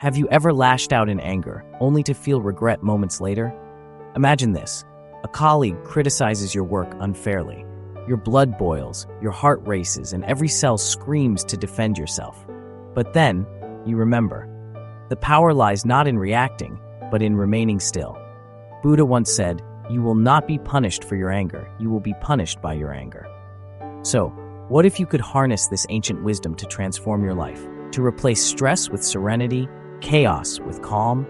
Have you ever lashed out in anger, only to feel regret moments later? Imagine this. A colleague criticizes your work unfairly. Your blood boils, your heart races, and every cell screams to defend yourself. But then, you remember. The power lies not in reacting, but in remaining still. Buddha once said, "You will not be punished for your anger, you will be punished by your anger." So, what if you could harness this ancient wisdom to transform your life, to replace stress with serenity, chaos with calm?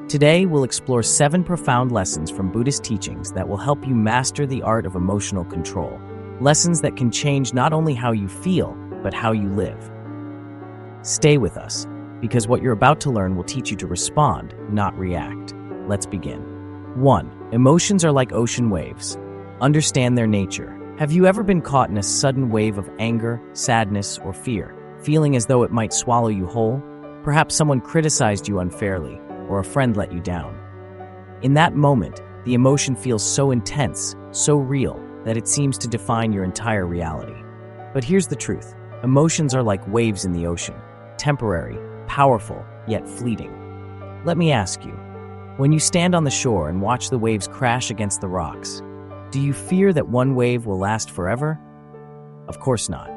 Today, we'll explore 7 profound lessons from Buddhist teachings that will help you master the art of emotional control. Lessons that can change not only how you feel, but how you live. Stay with us, because what you're about to learn will teach you to respond, not react. Let's begin. 1. Emotions are like ocean waves. Understand their nature. Have you ever been caught in a sudden wave of anger, sadness, or fear, feeling as though it might swallow you whole? Perhaps someone criticized you unfairly, or a friend let you down. In that moment, the emotion feels so intense, so real, that it seems to define your entire reality. But here's the truth. Emotions are like waves in the ocean, temporary, powerful, yet fleeting. Let me ask you, when you stand on the shore and watch the waves crash against the rocks, do you fear that one wave will last forever? Of course not.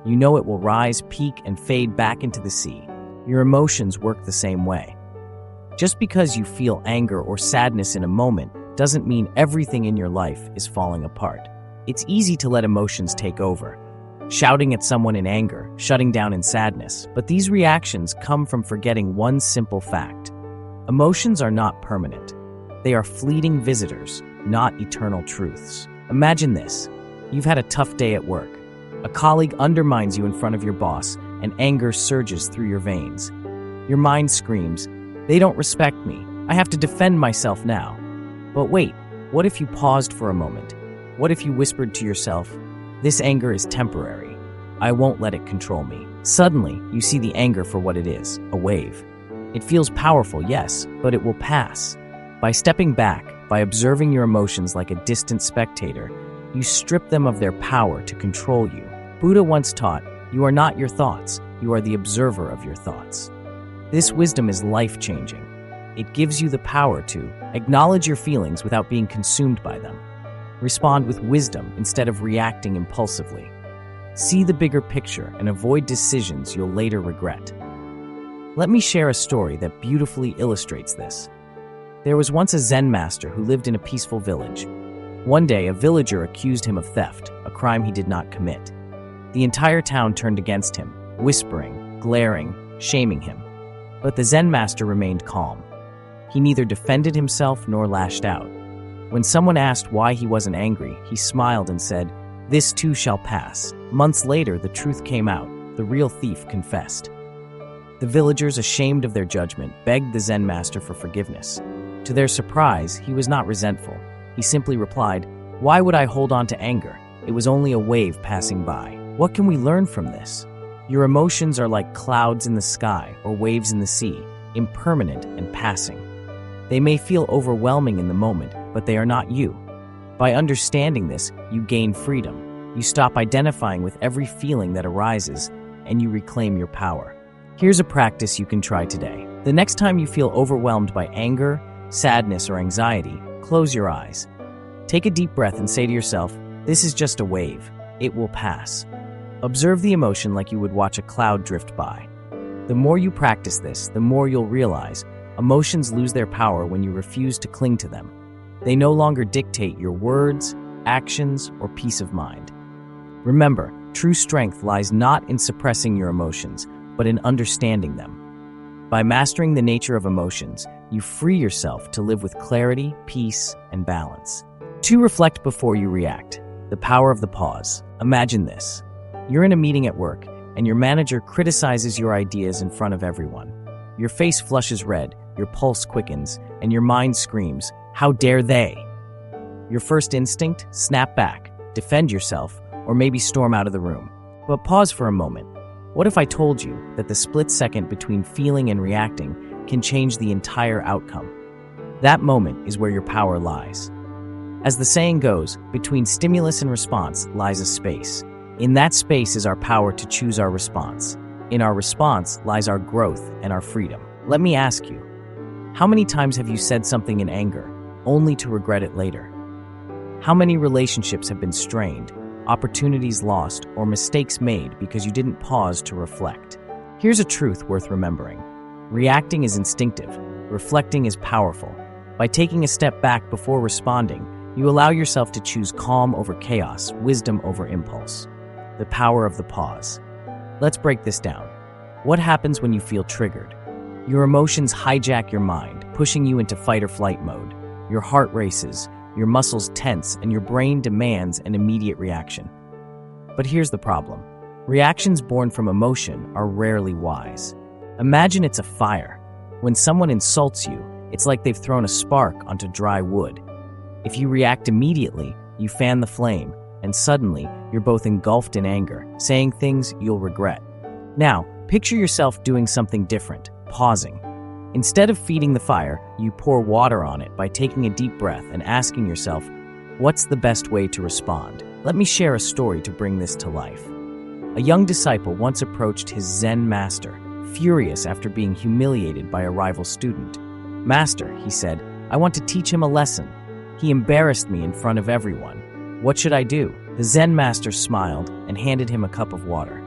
You know it will rise, peak, and fade back into the sea. Your emotions work the same way. Just because you feel anger or sadness in a moment doesn't mean everything in your life is falling apart. It's easy to let emotions take over, shouting at someone in anger, shutting down in sadness, but these reactions come from forgetting one simple fact. Emotions are not permanent. They are fleeting visitors, not eternal truths. Imagine this. You've had a tough day at work. A colleague undermines you in front of your boss, and anger surges through your veins. Your mind screams, "They don't respect me. I have to defend myself now." But wait, what if you paused for a moment? What if you whispered to yourself, "This anger is temporary. I won't let it control me." Suddenly, you see the anger for what it is, a wave. It feels powerful, yes, but it will pass. By stepping back, by observing your emotions like a distant spectator, you strip them of their power to control you. Buddha once taught, "You are not your thoughts, you are the observer of your thoughts." This wisdom is life-changing. It gives you the power to acknowledge your feelings without being consumed by them. Respond with wisdom instead of reacting impulsively. See the bigger picture and avoid decisions you'll later regret. Let me share a story that beautifully illustrates this. There was once a Zen master who lived in a peaceful village. One day, a villager accused him of theft, a crime he did not commit. The entire town turned against him, whispering, glaring, shaming him. But the Zen master remained calm. He neither defended himself nor lashed out. When someone asked why he wasn't angry, he smiled and said, "This too shall pass." Months later, the truth came out. The real thief confessed. The villagers, ashamed of their judgment, begged the Zen master for forgiveness. To their surprise, he was not resentful. He simply replied, "Why would I hold on to anger? It was only a wave passing by." What can we learn from this? Your emotions are like clouds in the sky or waves in the sea, impermanent and passing. They may feel overwhelming in the moment, but they are not you. By understanding this, you gain freedom. You stop identifying with every feeling that arises, and you reclaim your power. Here's a practice you can try today. The next time you feel overwhelmed by anger, sadness, or anxiety, close your eyes. Take a deep breath and say to yourself, "This is just a wave. It will pass." Observe the emotion like you would watch a cloud drift by. The more you practice this, the more you'll realize emotions lose their power when you refuse to cling to them. They no longer dictate your words, actions, or peace of mind. Remember, true strength lies not in suppressing your emotions, but in understanding them. By mastering the nature of emotions, you free yourself to live with clarity, peace, and balance. 2. Reflect before you react. The power of the pause. Imagine this. You're in a meeting at work, and your manager criticizes your ideas in front of everyone. Your face flushes red, your pulse quickens, and your mind screams, "How dare they?" Your first instinct? Snap back, defend yourself, or maybe storm out of the room. But pause for a moment. What if I told you that the split second between feeling and reacting can change the entire outcome? That moment is where your power lies. As the saying goes, between stimulus and response lies a space. In that space is our power to choose our response. In our response lies our growth and our freedom. Let me ask you, how many times have you said something in anger, only to regret it later? How many relationships have been strained, opportunities lost, or mistakes made because you didn't pause to reflect? Here's a truth worth remembering. Reacting is instinctive, reflecting is powerful. By taking a step back before responding, you allow yourself to choose calm over chaos, wisdom over impulse. The power of the pause. Let's break this down. What happens when you feel triggered? Your emotions hijack your mind, pushing you into fight or flight mode. Your heart races, your muscles tense, and your brain demands an immediate reaction. But here's the problem. Reactions born from emotion are rarely wise. Imagine it's a fire. When someone insults you, it's like they've thrown a spark onto dry wood. If you react immediately, you fan the flame, and suddenly you're both engulfed in anger, saying things you'll regret. Now, picture yourself doing something different, pausing. Instead of feeding the fire, you pour water on it by taking a deep breath and asking yourself, what's the best way to respond? Let me share a story to bring this to life. A young disciple once approached his Zen master, furious after being humiliated by a rival student. "Master," he said, "I want to teach him a lesson. He embarrassed me in front of everyone. What should I do?" The Zen master smiled and handed him a cup of water.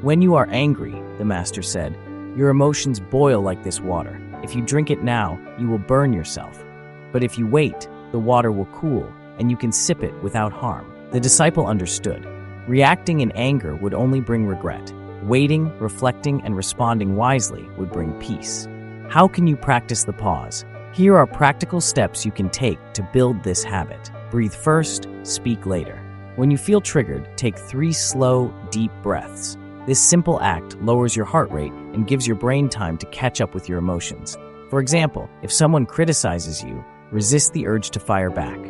"When you are angry," the master said, "your emotions boil like this water. If you drink it now, you will burn yourself. But if you wait, the water will cool, and you can sip it without harm." The disciple understood. Reacting in anger would only bring regret. Waiting, reflecting, and responding wisely would bring peace. How can you practice the pause? Here are practical steps you can take to build this habit. Breathe first, speak later. When you feel triggered, take 3 slow, deep breaths. This simple act lowers your heart rate and gives your brain time to catch up with your emotions. For example, if someone criticizes you, resist the urge to fire back.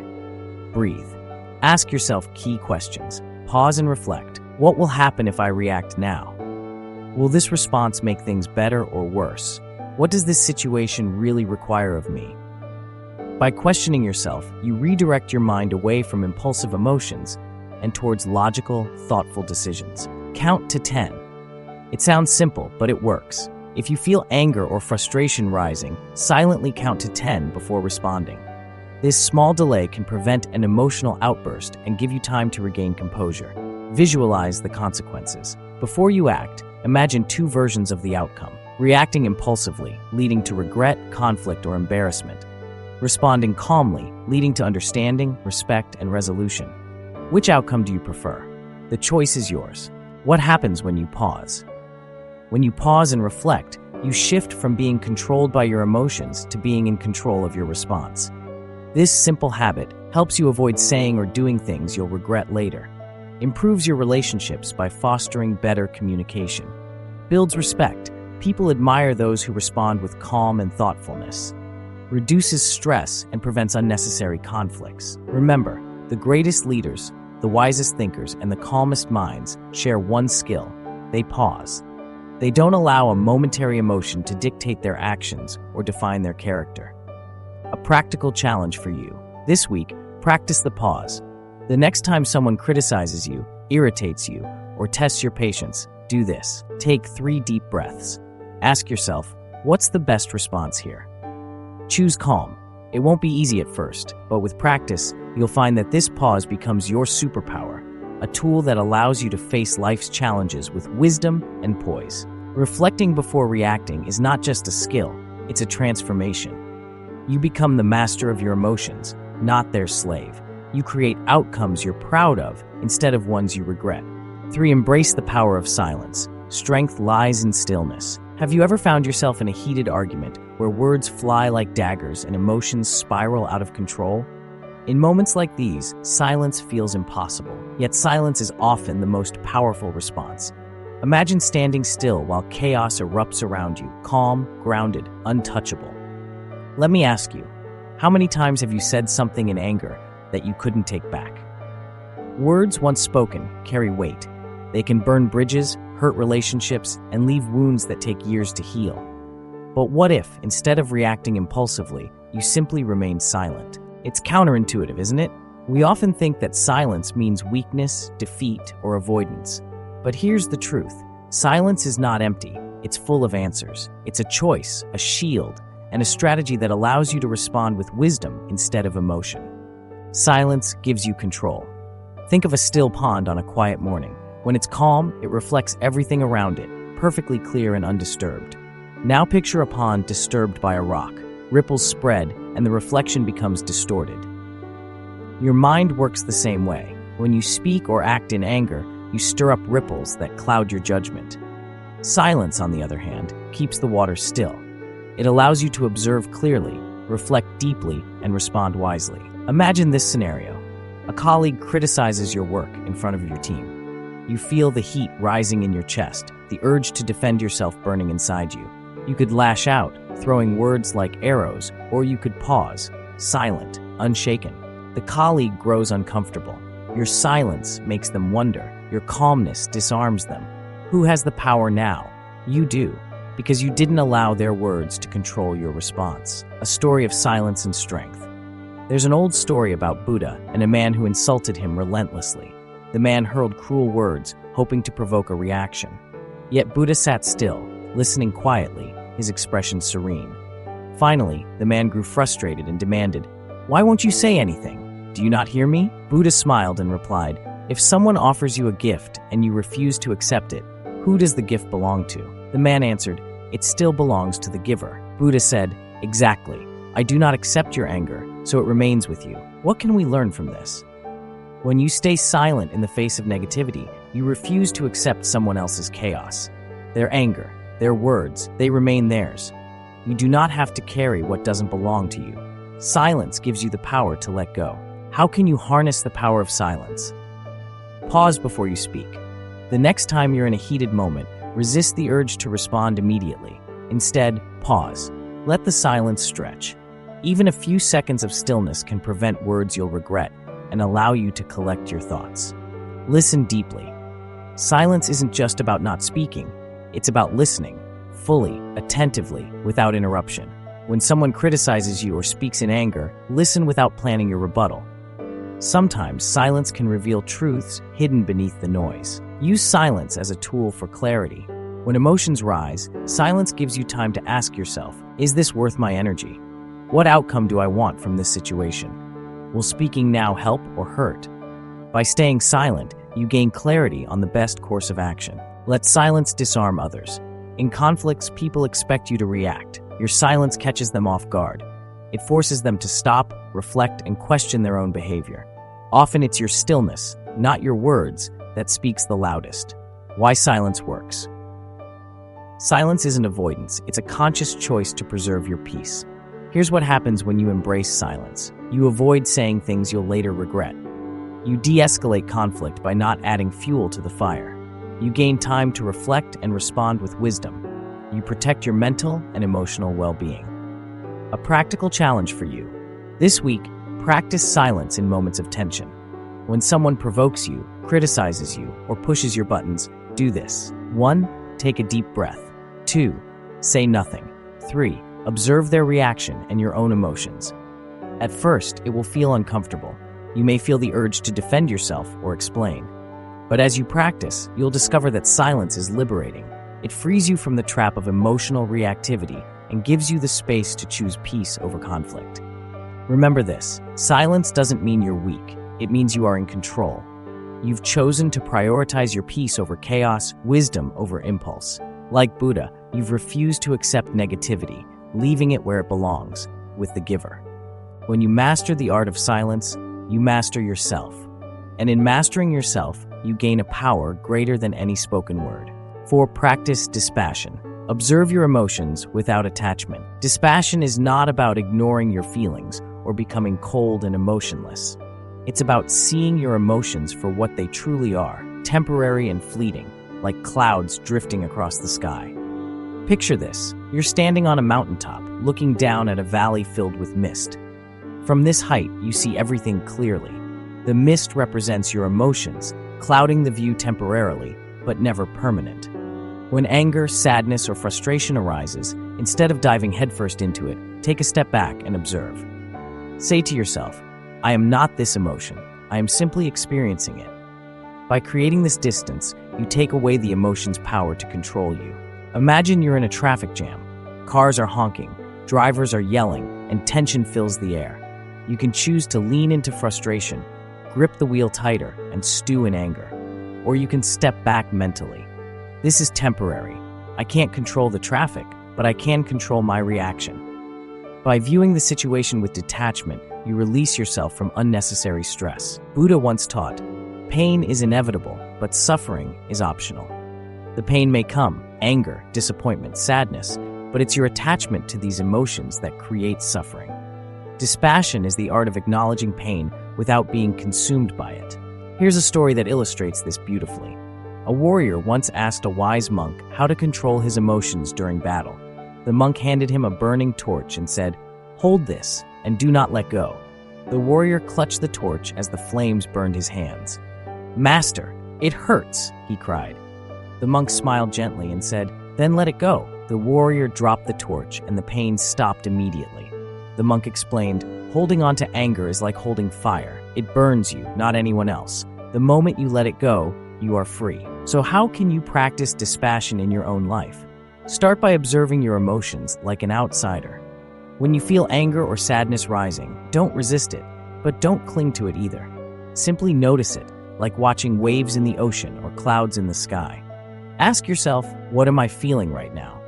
Breathe. Ask yourself key questions. Pause and reflect. What will happen if I react now? Will this response make things better or worse? What does this situation really require of me? By questioning yourself, you redirect your mind away from impulsive emotions and towards logical, thoughtful decisions. Count to 10. It sounds simple, but it works. If you feel anger or frustration rising, silently count to 10 before responding. This small delay can prevent an emotional outburst and give you time to regain composure. Visualize the consequences. Before you act, imagine 2 versions of the outcome. Reacting impulsively, leading to regret, conflict, or embarrassment. Responding calmly, leading to understanding, respect, and resolution. Which outcome do you prefer? The choice is yours. What happens when you pause? When you pause and reflect, you shift from being controlled by your emotions to being in control of your response. This simple habit helps you avoid saying or doing things you'll regret later, improves your relationships by fostering better communication, builds respect. People admire those who respond with calm and thoughtfulness, reduces stress, and prevents unnecessary conflicts. Remember, the greatest leaders, the wisest thinkers, and the calmest minds share one skill: they pause. They don't allow a momentary emotion to dictate their actions or define their character. A practical challenge for you. This week, practice the pause. The next time someone criticizes you, irritates you, or tests your patience, do this. Take 3 deep breaths. Ask yourself, what's the best response here? Choose calm. It won't be easy at first, but with practice, you'll find that this pause becomes your superpower, a tool that allows you to face life's challenges with wisdom and poise. Reflecting before reacting is not just a skill, it's a transformation. You become the master of your emotions, not their slave. You create outcomes you're proud of instead of ones you regret. 3. Embrace the power of silence. Strength lies in stillness. Have you ever found yourself in a heated argument where words fly like daggers and emotions spiral out of control? In moments like these, silence feels impossible, yet silence is often the most powerful response. Imagine standing still while chaos erupts around you, calm, grounded, untouchable. Let me ask you, how many times have you said something in anger that you couldn't take back? Words once spoken carry weight. They can burn bridges, hurt relationships, and leave wounds that take years to heal. But what if, instead of reacting impulsively, you simply remained silent? It's counterintuitive, isn't it? We often think that silence means weakness, defeat, or avoidance. But here's the truth. Silence is not empty. It's full of answers. It's a choice, a shield, and a strategy that allows you to respond with wisdom instead of emotion. Silence gives you control. Think of a still pond on a quiet morning. When it's calm, it reflects everything around it, perfectly clear and undisturbed. Now picture a pond disturbed by a rock. Ripples spread, and the reflection becomes distorted. Your mind works the same way. When you speak or act in anger, you stir up ripples that cloud your judgment. Silence, on the other hand, keeps the water still. It allows you to observe clearly, reflect deeply, and respond wisely. Imagine this scenario. A colleague criticizes your work in front of your team. You feel the heat rising in your chest, the urge to defend yourself burning inside you. You could lash out, throwing words like arrows, or you could pause, silent, unshaken. The colleague grows uncomfortable. Your silence makes them wonder. Your calmness disarms them. Who has the power now? You do, because you didn't allow their words to control your response. A story of silence and strength. There's an old story about Buddha and a man who insulted him relentlessly. The man hurled cruel words, hoping to provoke a reaction. Yet Buddha sat still, listening quietly, his expression serene. Finally, the man grew frustrated and demanded, "Why won't you say anything? Do you not hear me?" Buddha smiled and replied, "If someone offers you a gift and you refuse to accept it, who does the gift belong to?" The man answered, "It still belongs to the giver." Buddha said, "Exactly. I do not accept your anger, so it remains with you." What can we learn from this? When you stay silent in the face of negativity, you refuse to accept someone else's chaos. Their anger, their words, they remain theirs. You do not have to carry what doesn't belong to you. Silence gives you the power to let go. How can you harness the power of silence? Pause before you speak. The next time you're in a heated moment, resist the urge to respond immediately. Instead, pause. Let the silence stretch. Even a few seconds of stillness can prevent words you'll regret and allow you to collect your thoughts. Listen deeply. Silence isn't just about not speaking. It's about listening, fully, attentively, without interruption. When someone criticizes you or speaks in anger, listen without planning your rebuttal. Sometimes silence can reveal truths hidden beneath the noise. Use silence as a tool for clarity. When emotions rise, silence gives you time to ask yourself, is this worth my energy? What outcome do I want from this situation? Will speaking now help or hurt? By staying silent, you gain clarity on the best course of action. Let silence disarm others. In conflicts, people expect you to react. Your silence catches them off guard. It forces them to stop, reflect, and question their own behavior. Often it's your stillness, not your words, that speaks the loudest. Why silence works. Silence isn't avoidance, it's a conscious choice to preserve your peace. Here's what happens when you embrace silence. You avoid saying things you'll later regret. You de-escalate conflict by not adding fuel to the fire. You gain time to reflect and respond with wisdom. You protect your mental and emotional well-being. A practical challenge for you. This week, practice silence in moments of tension. When someone provokes you, criticizes you, or pushes your buttons, do this. 1. Take a deep breath. 2. Say nothing. 3. Observe their reaction and your own emotions. At first, it will feel uncomfortable. You may feel the urge to defend yourself or explain. But as you practice, you'll discover that silence is liberating. It frees you from the trap of emotional reactivity and gives you the space to choose peace over conflict. Remember this, silence doesn't mean you're weak. It means you are in control. You've chosen to prioritize your peace over chaos, wisdom over impulse. Like Buddha, you've refused to accept negativity, leaving it where it belongs, with the giver. When you master the art of silence, you master yourself. And in mastering yourself, you gain a power greater than any spoken word. 4. Practice dispassion. Observe your emotions without attachment. Dispassion is not about ignoring your feelings or becoming cold and emotionless. It's about seeing your emotions for what they truly are, temporary and fleeting, like clouds drifting across the sky. Picture this. You're standing on a mountaintop, looking down at a valley filled with mist. From this height, you see everything clearly. The mist represents your emotions, clouding the view temporarily, but never permanent. When anger, sadness, or frustration arises, instead of diving headfirst into it, take a step back and observe. Say to yourself, I am not this emotion, I am simply experiencing it. By creating this distance, you take away the emotion's power to control you. Imagine you're in a traffic jam. Cars are honking, drivers are yelling, and tension fills the air. You can choose to lean into frustration, grip the wheel tighter, and stew in anger. Or you can step back mentally. This is temporary. I can't control the traffic, but I can control my reaction. By viewing the situation with detachment, you release yourself from unnecessary stress. Buddha once taught, pain is inevitable, but suffering is optional. The pain may come, anger, disappointment, sadness, but it's your attachment to these emotions that creates suffering. Dispassion is the art of acknowledging pain without being consumed by it. Here's a story that illustrates this beautifully. A warrior once asked a wise monk how to control his emotions during battle. The monk handed him a burning torch and said, "Hold this, and do not let go." The warrior clutched the torch as the flames burned his hands. "Master, it hurts," he cried. The monk smiled gently and said, "Then let it go." The warrior dropped the torch and the pain stopped immediately. The monk explained, "Holding on to anger is like holding fire. It burns you, not anyone else. The moment you let it go, you are free." So how can you practice dispassion in your own life? Start by observing your emotions like an outsider. When you feel anger or sadness rising, don't resist it, but don't cling to it either. Simply notice it, like watching waves in the ocean or clouds in the sky. Ask yourself, what am I feeling right now?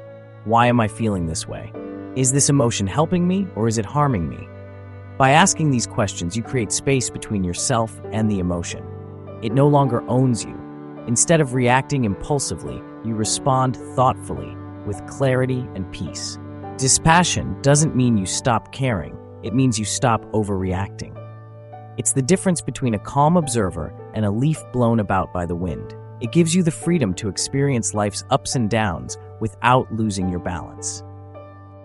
Why am I feeling this way? Is this emotion helping me or is it harming me? By asking these questions, you create space between yourself and the emotion. It no longer owns you. Instead of reacting impulsively, you respond thoughtfully, with clarity and peace. Dispassion doesn't mean you stop caring, it means you stop overreacting. It's the difference between a calm observer and a leaf blown about by the wind. It gives you the freedom to experience life's ups and downs without losing your balance.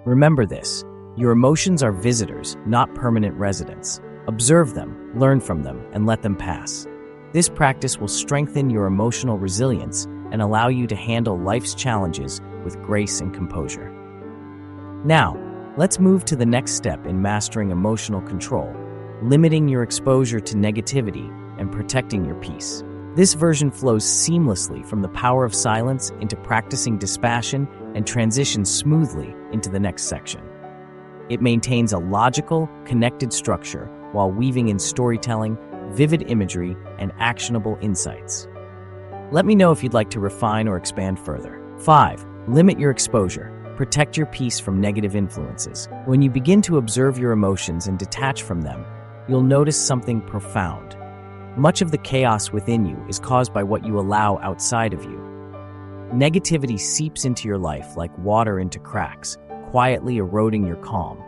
Remember this, your emotions are visitors, not permanent residents. Observe them, learn from them, and let them pass. This practice will strengthen your emotional resilience and allow you to handle life's challenges with grace and composure. Now, let's move to the next step in mastering emotional control, limiting your exposure to negativity and protecting your peace. This version flows seamlessly from the power of silence into practicing dispassion and transitions smoothly into the next section. It maintains a logical, connected structure while weaving in storytelling, vivid imagery, and actionable insights. Let me know if you'd like to refine or expand further. 5. Limit your exposure. Protect your peace from negative influences. When you begin to observe your emotions and detach from them, you'll notice something profound. Much of the chaos within you is caused by what you allow outside of you. Negativity seeps into your life like water into cracks, quietly eroding your calm.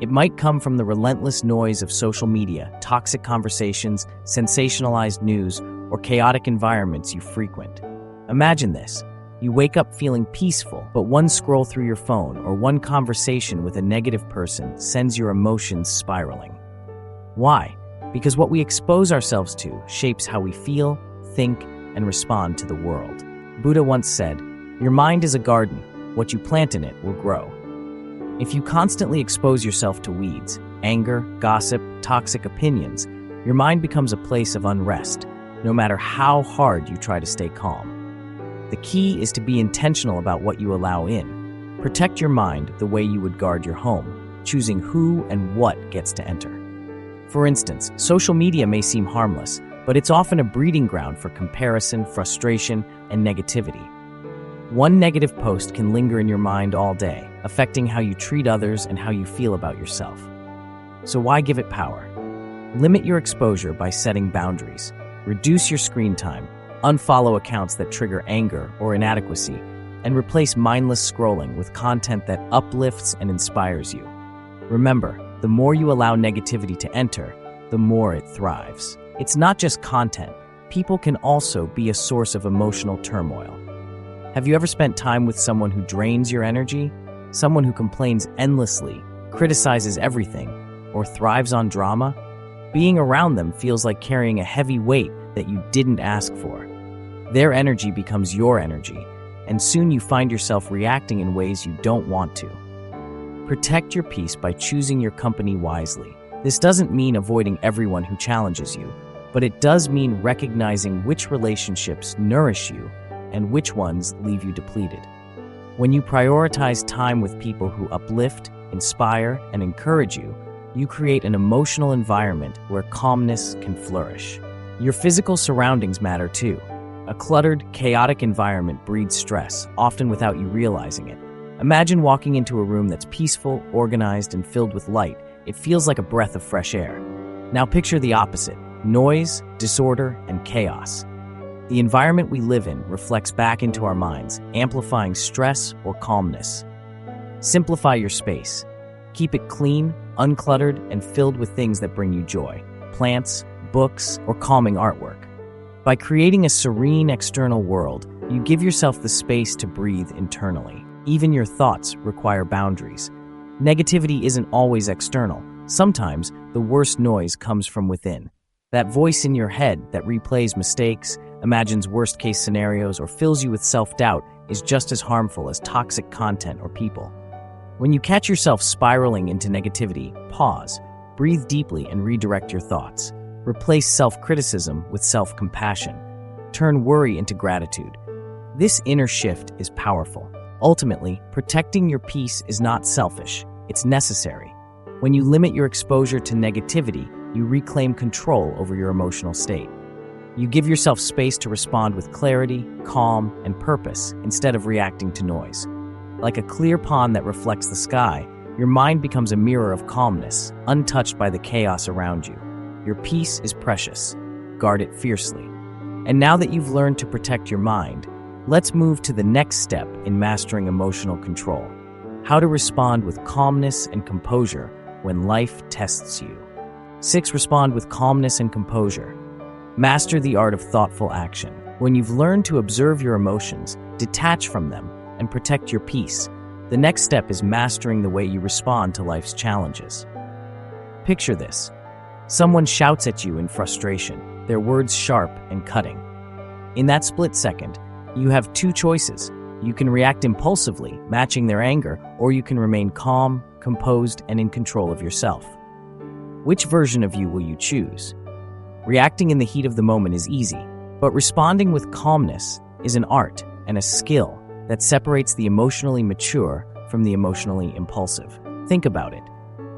It might come from the relentless noise of social media, toxic conversations, sensationalized news, or chaotic environments you frequent. Imagine this. You wake up feeling peaceful, but one scroll through your phone or one conversation with a negative person sends your emotions spiraling. Why? Because what we expose ourselves to shapes how we feel, think, and respond to the world. Buddha once said, "Your mind is a garden. What you plant in it will grow." If you constantly expose yourself to weeds, anger, gossip, toxic opinions, your mind becomes a place of unrest, no matter how hard you try to stay calm. The key is to be intentional about what you allow in. Protect your mind the way you would guard your home, choosing who and what gets to enter. For instance, social media may seem harmless, but it's often a breeding ground for comparison, frustration, and negativity. One negative post can linger in your mind all day, affecting how you treat others and how you feel about yourself. So why give it power? Limit your exposure by setting boundaries. Reduce your screen time, unfollow accounts that trigger anger or inadequacy, and replace mindless scrolling with content that uplifts and inspires you. Remember, the more you allow negativity to enter, the more it thrives. It's not just content. People can also be a source of emotional turmoil. Have you ever spent time with someone who drains your energy? Someone who complains endlessly, criticizes everything, or thrives on drama? Being around them feels like carrying a heavy weight that you didn't ask for. Their energy becomes your energy, and soon you find yourself reacting in ways you don't want to. Protect your peace by choosing your company wisely. This doesn't mean avoiding everyone who challenges you, but it does mean recognizing which relationships nourish you and which ones leave you depleted. When you prioritize time with people who uplift, inspire, and encourage you, you create an emotional environment where calmness can flourish. Your physical surroundings matter too. A cluttered, chaotic environment breeds stress, often without you realizing it. Imagine walking into a room that's peaceful, organized, and filled with light. It feels like a breath of fresh air. Now picture the opposite: noise, disorder, and chaos. The environment we live in reflects back into our minds, amplifying stress or calmness. Simplify your space. Keep it clean, uncluttered, and filled with things that bring you joy: plants, books, or calming artwork. By creating a serene external world, you give yourself the space to breathe internally. Even your thoughts require boundaries. Negativity isn't always external. Sometimes the worst noise comes from within. That voice in your head that replays mistakes, imagines worst-case scenarios, or fills you with self-doubt is just as harmful as toxic content or people. When you catch yourself spiraling into negativity, pause, breathe deeply, and redirect your thoughts. Replace self-criticism with self-compassion. Turn worry into gratitude. This inner shift is powerful. Ultimately, protecting your peace is not selfish, it's necessary. When you limit your exposure to negativity, you reclaim control over your emotional state. You give yourself space to respond with clarity, calm, and purpose instead of reacting to noise. Like a clear pond that reflects the sky, your mind becomes a mirror of calmness, untouched by the chaos around you. Your peace is precious. Guard it fiercely. And now that you've learned to protect your mind, let's move to the next step in mastering emotional control: how to respond with calmness and composure when life tests you. 6. Respond with calmness and composure. Master the art of thoughtful action. When you've learned to observe your emotions, detach from them, and protect your peace, the next step is mastering the way you respond to life's challenges. Picture this. Someone shouts at you in frustration, their words sharp and cutting. In that split second, you have two choices. You can react impulsively, matching their anger, or you can remain calm, composed, and in control of yourself. Which version of you will you choose? Reacting in the heat of the moment is easy, but responding with calmness is an art and a skill that separates the emotionally mature from the emotionally impulsive. Think about it.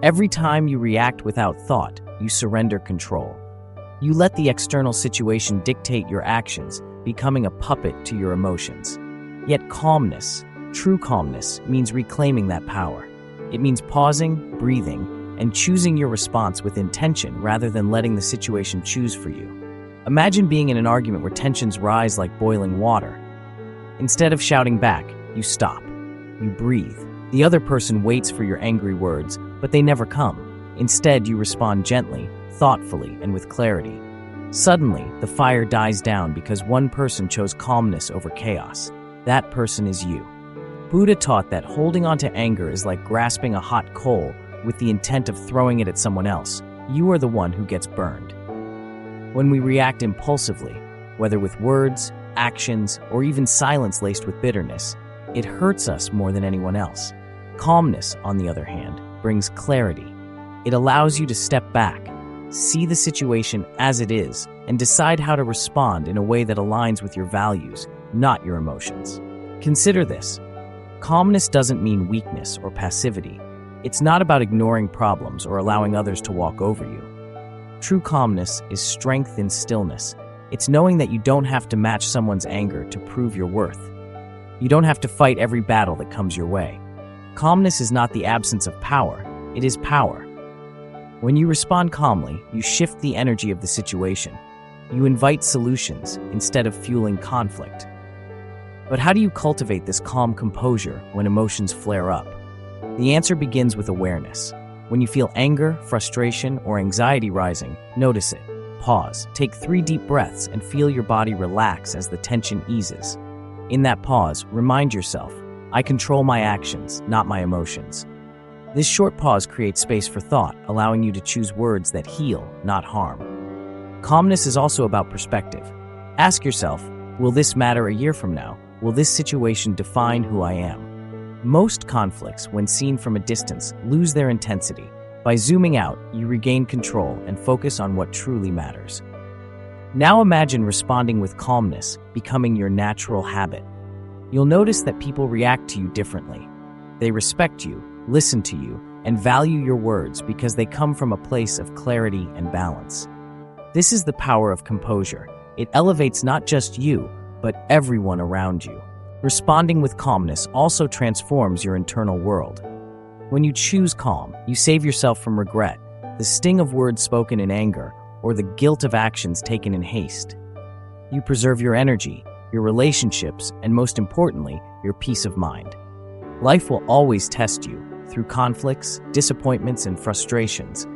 Every time you react without thought, you surrender control. You let the external situation dictate your actions, becoming a puppet to your emotions. Yet calmness, true calmness, means reclaiming that power. It means pausing, breathing, and choosing your response with intention rather than letting the situation choose for you. Imagine being in an argument where tensions rise like boiling water. Instead of shouting back, you stop. You breathe. The other person waits for your angry words, but they never come. Instead, you respond gently, thoughtfully, and with clarity. Suddenly, the fire dies down because one person chose calmness over chaos. That person is you. Buddha taught that holding on to anger is like grasping a hot coal with the intent of throwing it at someone else. You are the one who gets burned. When we react impulsively, whether with words, actions, or even silence laced with bitterness, it hurts us more than anyone else. Calmness, on the other hand, brings clarity. It allows you to step back, see the situation as it is, and decide how to respond in a way that aligns with your values, not your emotions. Consider this. Calmness doesn't mean weakness or passivity. It's not about ignoring problems or allowing others to walk over you. True calmness is strength in stillness. It's knowing that you don't have to match someone's anger to prove your worth. You don't have to fight every battle that comes your way. Calmness is not the absence of power, it is power. When you respond calmly, you shift the energy of the situation. You invite solutions instead of fueling conflict. But how do you cultivate this calm composure when emotions flare up? The answer begins with awareness. When you feel anger, frustration, or anxiety rising, notice it. Pause, take 3 deep breaths, and feel your body relax as the tension eases. In that pause, remind yourself, I control my actions, not my emotions. This short pause creates space for thought, allowing you to choose words that heal, not harm. Calmness is also about perspective. Ask yourself, will this matter a year from now? Will this situation define who I am? Most conflicts, when seen from a distance, lose their intensity. By zooming out, you regain control and focus on what truly matters. Now imagine responding with calmness becoming your natural habit. you'll notice that people react to you differently. They respect you, listen to you, and value your words because they come from a place of clarity and balance. This is the power of composure. It elevates not just you, but everyone around you. Responding with calmness also transforms your internal world. When you choose calm, you save yourself from regret, the sting of words spoken in anger, or the guilt of actions taken in haste. You preserve your energy, your relationships, and most importantly, your peace of mind. Life will always test you through conflicts, disappointments, and frustrations,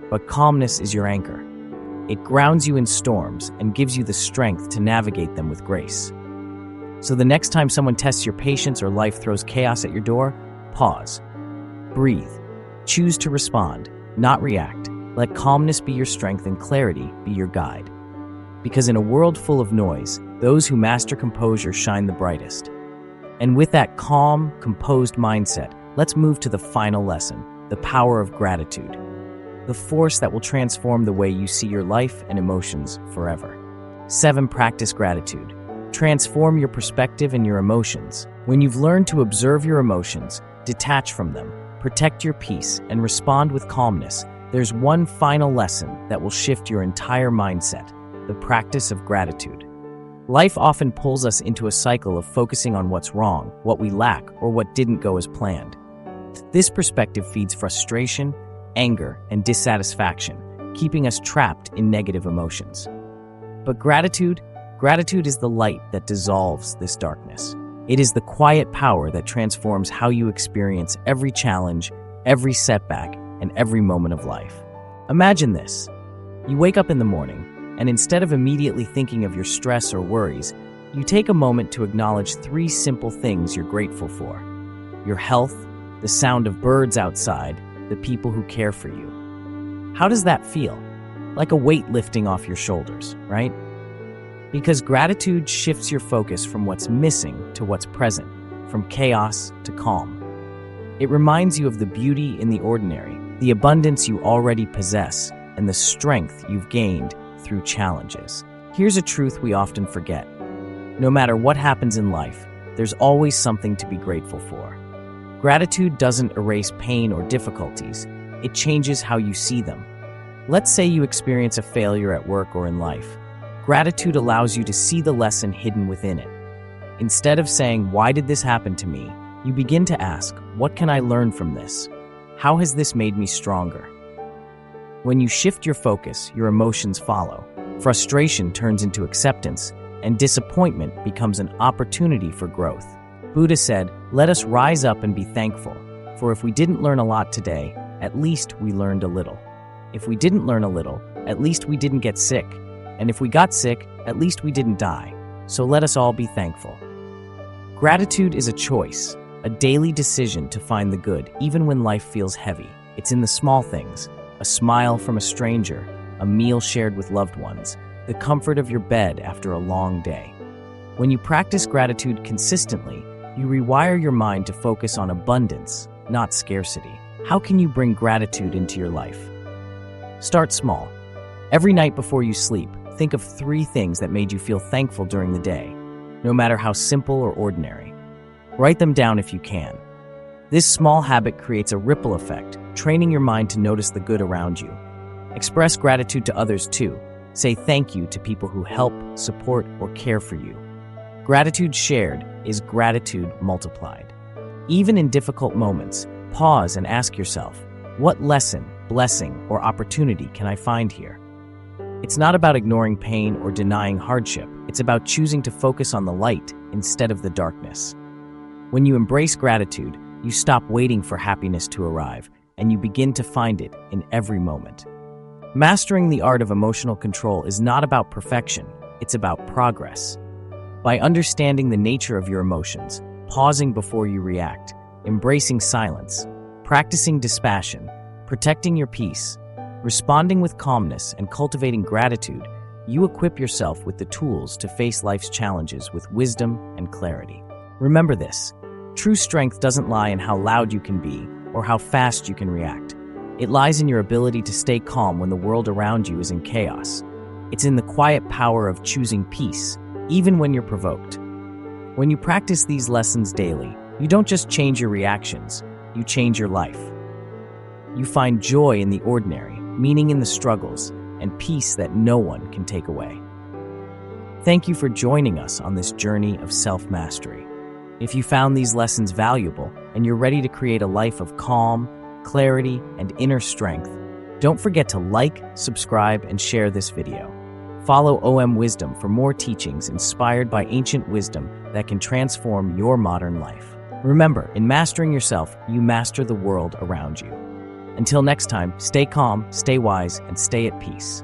but calmness is your anchor. It grounds you in storms and gives you the strength to navigate them with grace. So the next time someone tests your patience or life throws chaos at your door, pause. Breathe. Choose to respond, not react. Let calmness be your strength and clarity be your guide. Because in a world full of noise, those who master composure shine the brightest. And with that calm, composed mindset, let's move to the final lesson, the power of gratitude. The force that will transform the way you see your life and emotions forever. 7. Practice gratitude. Transform your perspective and your emotions. When you've learned to observe your emotions, detach from them, protect your peace, and respond with calmness, there's one final lesson that will shift your entire mindset, the practice of gratitude. Life often pulls us into a cycle of focusing on what's wrong, what we lack, or what didn't go as planned. This perspective feeds frustration, anger, and dissatisfaction, keeping us trapped in negative emotions. But gratitude is the light that dissolves this darkness. It is the quiet power that transforms how you experience every challenge, every setback, and every moment of life. Imagine this. You wake up in the morning, and instead of immediately thinking of your stress or worries, you take a moment to acknowledge 3 simple things you're grateful for. Your health, the sound of birds outside, the people who care for you. How does that feel? Like a weight lifting off your shoulders, right? Because gratitude shifts your focus from what's missing to what's present, from chaos to calm. It reminds you of the beauty in the ordinary, the abundance you already possess, and the strength you've gained through challenges. Here's a truth we often forget. No matter what happens in life, there's always something to be grateful for. Gratitude doesn't erase pain or difficulties. It changes how you see them. Let's say you experience a failure at work or in life. Gratitude allows you to see the lesson hidden within it. Instead of saying, "Why did this happen to me?" you begin to ask, "What can I learn from this? How has this made me stronger?" When you shift your focus, your emotions follow. Frustration turns into acceptance, and disappointment becomes an opportunity for growth. Buddha said, "Let us rise up and be thankful, for if we didn't learn a lot today, at least we learned a little. If we didn't learn a little, at least we didn't get sick. And if we got sick, at least we didn't die. So let us all be thankful." Gratitude is a choice, a daily decision to find the good, even when life feels heavy. It's in the small things, a smile from a stranger, a meal shared with loved ones, the comfort of your bed after a long day. When you practice gratitude consistently, you rewire your mind to focus on abundance, not scarcity. How can you bring gratitude into your life? Start small. Every night before you sleep, think of 3 things that made you feel thankful during the day, no matter how simple or ordinary. Write them down if you can. This small habit creates a ripple effect, training your mind to notice the good around you. Express gratitude to others too. Say thank you to people who help, support, or care for you. Gratitude shared is gratitude multiplied. Even in difficult moments, pause and ask yourself, what lesson, blessing, or opportunity can I find here? It's not about ignoring pain or denying hardship. It's about choosing to focus on the light instead of the darkness. When you embrace gratitude, you stop waiting for happiness to arrive, and you begin to find it in every moment. Mastering the art of emotional control is not about perfection, it's about progress. By understanding the nature of your emotions, pausing before you react, embracing silence, practicing dispassion, protecting your peace, responding with calmness, and cultivating gratitude, you equip yourself with the tools to face life's challenges with wisdom and clarity. Remember this, true strength doesn't lie in how loud you can be or how fast you can react. It lies in your ability to stay calm when the world around you is in chaos. It's in the quiet power of choosing peace, even when you're provoked. When you practice these lessons daily, you don't just change your reactions, you change your life. You find joy in the ordinary, meaning in the struggles, and peace that no one can take away. Thank you for joining us on this journey of self-mastery. If you found these lessons valuable and you're ready to create a life of calm, clarity, and inner strength, don't forget to like, subscribe, and share this video. Follow OM Wisdom for more teachings inspired by ancient wisdom that can transform your modern life. Remember, in mastering yourself, you master the world around you. Until next time, stay calm, stay wise, and stay at peace.